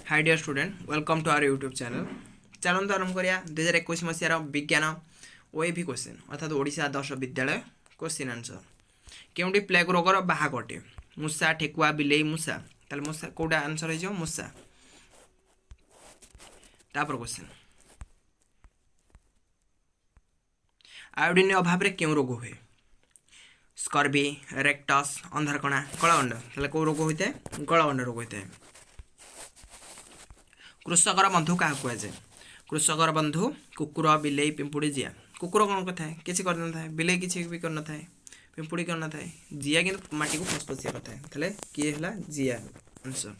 Hi dear student welcome to our YouTube channel. चलते आरंभ करिया 2021 मसीहार विज्ञान ओएवी क्वेश्चन अर्थात Odisha Adarsh Vidyalaya question answer. केउंटी plague रोगर बाहक अटे मूषा ठेकुआ बिलेई मूषा ताले मूषा कोडा आंसर हो मूषा। तापर क्वेश्चन आयोडीन अभाव रे केउ रोग हुए स्कर्बी रेक्टस अंधारकणा गलगंड ताले को रोग होइते गलगंड रोग होइते। कृषकर बंधु क्या कहुए कृषकर बंधु कुकुर बिलेई पिंपुड़ी जिया कुकुर कौन करता है किसी कर था बिलेई किसी भी करना था पिंपुड़ी करना था जिया कि माटी को फसफसिया करता है किए है जिया आंसर।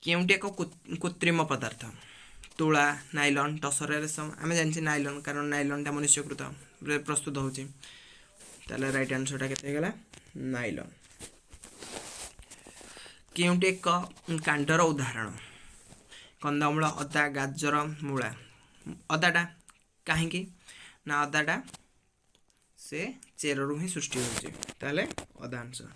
केउंटी एक कृत्रिम पदार्थ तुला नाइलन टसर रेशम आम जानी नाइलन कारण नाइलनटा मनुष्यकृत प्रस्तुत होची राइट आंसरटा केते नाइलन। केउंटी एक कांडर उदाहरण कंदमूल अदा गाजर मूला अदाटा कहीं ना अदाटा से चेरु ही सृष्टि होता अदा आंसर।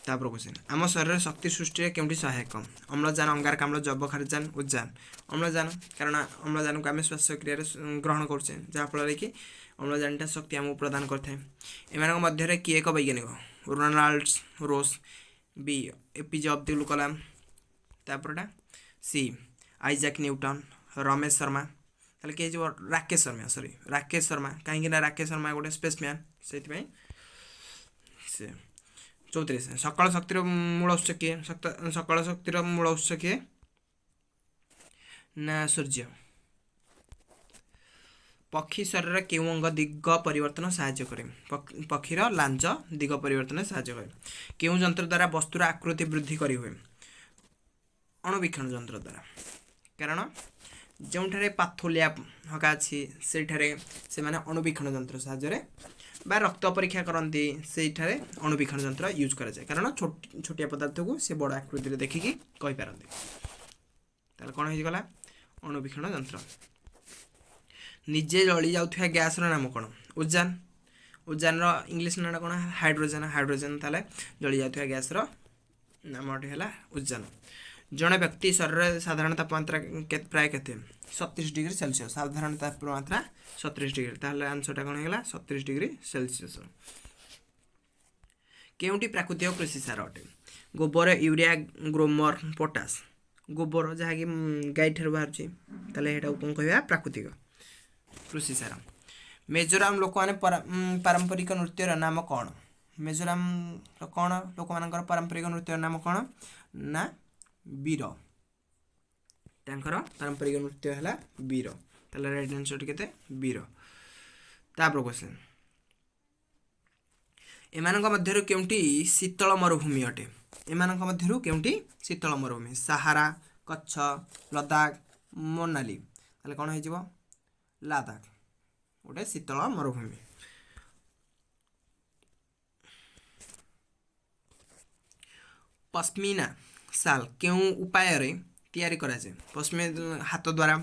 तापर क्वेश्चन आम शरीर शक्ति सृष्टि केउंटी सहायक अम्लजान अंगारकाम्ल जबखारजान उद्जान अम्लजान कारण अम्लजान को आम श्वासक्रिय ग्रहण करछे जहाँफल कि अम्लजानटा शक्ति आमको प्रदान करते एम किए एक वैज्ञानिक रोनाल्ड रोस बी एपीजे अब्दुल कलाम तापरटा सी आइजाक न्यूटन रमेश शर्मा ताले किए जो राकेश शर्मा राकेश शर्मा कहीं राकेश शर्मा गोटे स्पेसमैन से 34 सकाल शक्तिर मूल उत्स किए सकाल शक्तिर मूल उत्स किए ना सूर्य। पक्षी शरीर केउ अंग दिग परिवर्तन साहाय्य करे पक्षीर लांज दिग परिवर्तन साहाय्य करे केउ जंत्र द्वारा वस्तुर आकृति वृद्धि करी हुए अणुवीक्षण जंत्र द्वारा कारण जो पाथोलिया हका अच्छी से अणुवीक्षण जंत्र साहाय्य बा रक्त परीक्षा करती से अणुवीक्षण जंत्र यूज कराए कारण छोटिया पदार्थ को से बड़ आकृति देखिकी कहींपारती कौन होगा अणुवीक्षण जंत्र। निजे जली जाऊा गैस नाम कौन उजान उजान इंग्लीश ना कौन हाइड्रोजेन हाइड्रोजेन जली जाऊा गैस नाम है उजान। जड़े व्यक्ति शरीर साधारण तापमात्रा प्राय के 37 डिग्री सेल्सियस साधारण तापमात्रा 37 डिग्री ताहले आंसरटा कौन है 37 डिग्री सेल्सियस। केउंटी प्राकृतिक कृषि सार अटे गोबर यूरिया ग्रोमर पोटास गोबर जहाँकि गाई ठार बाहर कौन कह प्राकृतिक कृषि सार। मिजोराम लोक मैंने पारंपरिक नृत्यर नाम कौन मिजोराम कौन लोक मान पारंपरिक नृत्यर नाम कौन ना वीर पारंपरिक नृत्य है वीर राइट आंसर के वीर। तापर क्वेश्चन एमानक मध्यरु केउंटी शीतल मरुभूमि अटे एमानक मध्यरु केउंटी शीतल मरुभूमि सहारा कच्छ लद्दाख मोनाली कौन हो लद्दाख गोटे शीतल मरुभूमि। पश्मीना साल क्यों उपाय तैयारी कराए पश्मीना हाथ द्वारा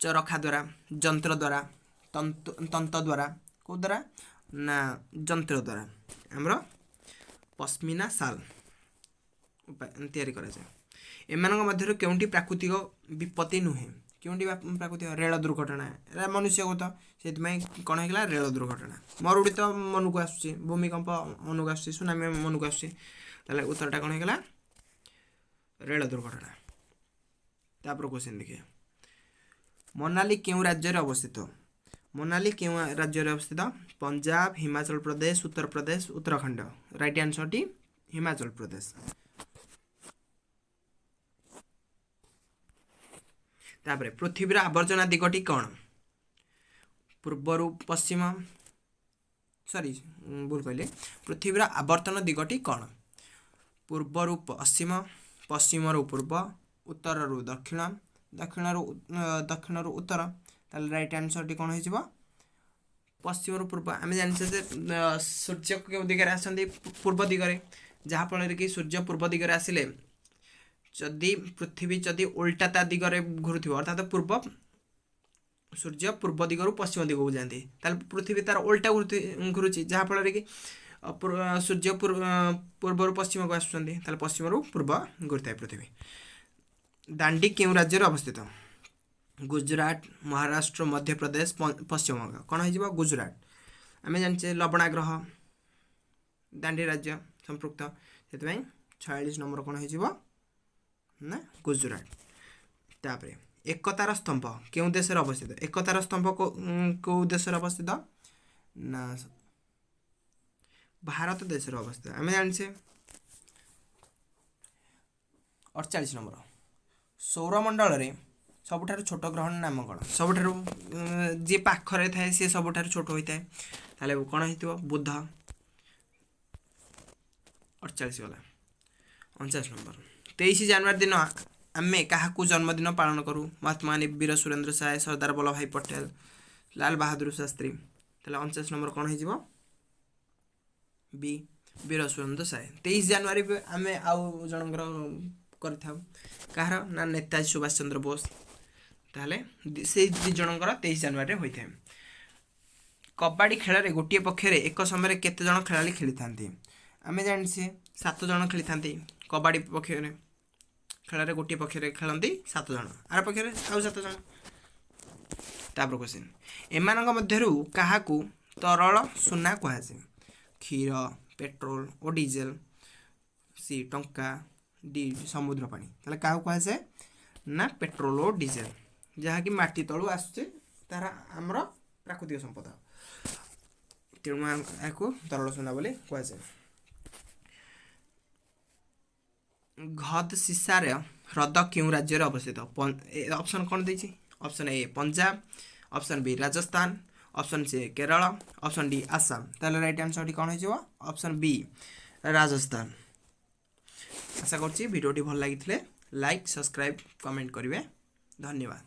चरखा द्वारा जंत्र द्वारा तंत्र द्वारा कौ द्वारा ना जंत्र द्वारा आमर पश्मीना साल तैयारी कराए एमानक मध्यरु केउंटी प्राकृतिक विपत्ति नुहे केउंटी प्राकृतिक रेल दुर्घटना मनुष्यगत से कौन है रेल दुर्घटना मरुड़ी तो मन को आसूँ भूमिकंप मन को आसूँ सुनामी मन को आसूँ उत्तरटा कौन है रेल दुर्घटना। तापर क्वेश्चन देखिए मनाली क्यों राज्य अवस्थित मनाली क्यों राज्य अवस्थित पंजाब हिमाचल प्रदेश उत्तर प्रदेश उत्तराखंड राइट आंसर टी हिमाचल प्रदेश। तापर पृथ्वीर आवर्जना दिगटी कौन पूर्वर पश्चिम सॉरी भूल कहले पृथ्वीर आवर्तन दिगटी कौन पूर्वर पश्चिम पश्चिम पूर्व उत्तर दक्षिण दक्षिण उत्तर राइट आंसर टी कौन हो पश्चिम पूर्व आम जाने सूर्य क्यों दिगरे आसती पूर्व दिगरे जहाँफल कि सूर्य पूर्व दिगरे आसिले जदि पृथ्वी जदि उल्टा ता दिगरे घुरुव अर्थात पूर्व सूर्य पूर्व दिगरू पश्चिम दिग को जाती पृथ्वी तार उल्टा घुरुची जहाँफल कि सूर्य पूर्व पश्चिम को आसुँच पश्चिम पूर्व घूरी पृथ्वी। दांडी क्यों राज्य अवस्थित? गुजरात, महाराष्ट्र, मध्य प्रदेश, पश्चिम बंग। कौन हो? गुजरात। आम जाने लवणाग्रह दांडी राज्य संपृक्त से 46 नंबर कौन हो ना गुजरात। तापर एकतार स्तंभ क्यों देश अवस्थित? एकतार स्तंभ को देश अवस्थित ना भारत देश अवस्थित। आम जाने 48 नंबर सौरमंडल रे सबुठारु छोट ग्रह नाम कौन? सबुठारु जी पाखरे थाए सी सबुठारु छोट होता है ताले कौन हो? बुध। 48 गला। 49 नंबर 23 जनवरी दिन आमे क्या जन्मदिन पालन करूँ? महात्मा गांधी, वीर सुरेंद्र साय, सरदार वल्लभ भाई पटेल, लाल बहादुर शास्त्री। 49 नंबर कौन हो? बी वीर सुरेंद्र साय। 23 जनवरी आम आउ जनकर कह ना नेताजी सुभाष चंद्र बोस। ताहले से दी जनकर 23 जनवरी होता है। कबाड़ी खेल में गोटे पक्षर एक समय केते जन खेलाड़ी खेली थांती? आम जाने 7 जन खेली थांती कबाड़ी पक्षर खेल में गोटे पक्षर खेलती 7 जन आर पक्षर आउ 7 जन। तापर क्वेश्चन एमानक मध्यरु काहाकू तरल सुना कहुए? क्षीर, पेट्रोल और डीजेल। सी टंका, डी समुद्र पानी। ताले क्या कहुए ना पेट्रोल और डीजेल जहाँकि माटी तलू आसुचे तार आमर प्राकृतिक संपद तेणु आपको तरल सुना बोली कहुए। घदसिसार ह्रद क्यों राज्य अवस्थित? ऑप्शन कौन देछि? Option A Punjab, option B Rajasthan, option C Kerala, option D Assam. ताले राइट आंसर कौन हो? Option B Rajasthan. आशा करछि वीडियोटी भल लगी लाइक, सब्सक्राइब, कमेंट करेंगे। धन्यवाद।